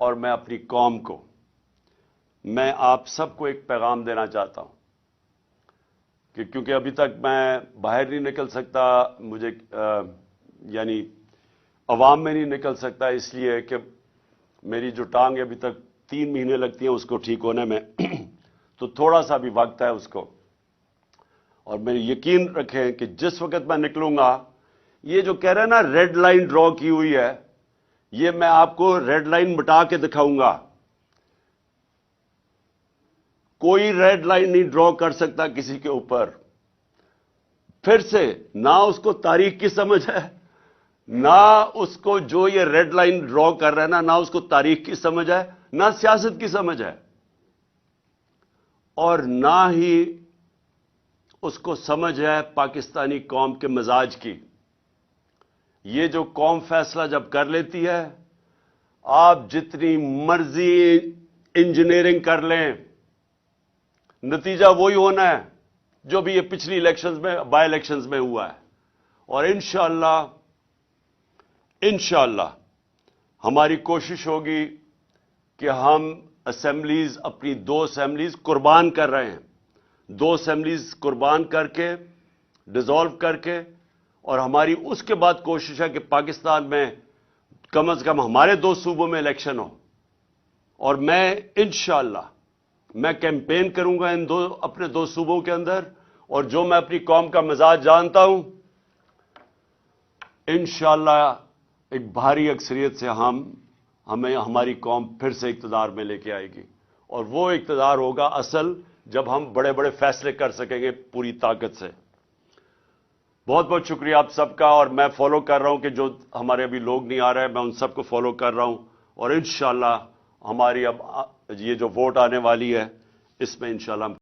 اور میں اپنی قوم کو، میں آپ سب کو ایک پیغام دینا چاہتا ہوں کہ کیونکہ ابھی تک میں باہر نہیں نکل سکتا، مجھے یعنی عوام میں نہیں نکل سکتا، اس لیے کہ میری جو ٹانگ ابھی تک 3 مہینے لگتی ہیں اس کو ٹھیک ہونے میں تو تھوڑا سا بھی وقت ہے اس کو. اور میری یقین رکھیں کہ جس وقت میں نکلوں گا، یہ جو کہہ رہے ہیں نا ریڈ لائن ڈرا کی ہوئی ہے، یہ میں آپ کو ریڈ لائن مٹا کے دکھاؤں گا. کوئی ریڈ لائن نہیں ڈرا کر سکتا کسی کے اوپر. پھر سے نہ اس کو تاریخ کی سمجھ ہے، نہ اس کو جو یہ ریڈ لائن ڈرا کر رہا ہے نہ اس کو تاریخ کی سمجھ ہے، نہ سیاست کی سمجھ ہے، اور نہ ہی اس کو سمجھ ہے پاکستانی قوم کے مزاج کی. یہ جو قوم فیصلہ جب کر لیتی ہے، آپ جتنی مرضی انجینئرنگ کر لیں، نتیجہ وہی ہونا ہے جو بھی یہ پچھلی الیکشنز میں، بائی الیکشنز میں ہوا ہے. اور انشاءاللہ ہماری کوشش ہوگی کہ ہم اسمبلیز، اپنی 2 اسمبلیز قربان کر رہے ہیں، 2 اسمبلیز قربان کر کے، ڈیزالو کر کے، اور ہماری اس کے بعد کوشش ہے کہ پاکستان میں کم از کم ہمارے 2 صوبوں میں الیکشن ہو. اور میں انشاءاللہ میں کیمپین کروں گا اپنے 2 صوبوں کے اندر، اور جو میں اپنی قوم کا مزاج جانتا ہوں، انشاءاللہ ایک بھاری اکثریت سے ہماری قوم پھر سے اقتدار میں لے کے آئے گی. اور وہ اقتدار ہوگا اصل جب ہم بڑے بڑے فیصلے کر سکیں گے پوری طاقت سے. بہت بہت شکریہ آپ سب کا. اور میں فالو کر رہا ہوں کہ جو ہمارے ابھی لوگ نہیں آ رہے ہیں، میں ان سب کو فالو کر رہا ہوں. اور انشاءاللہ ہماری اب یہ جو ووٹ آنے والی ہے، اس میں انشاءاللہ ہم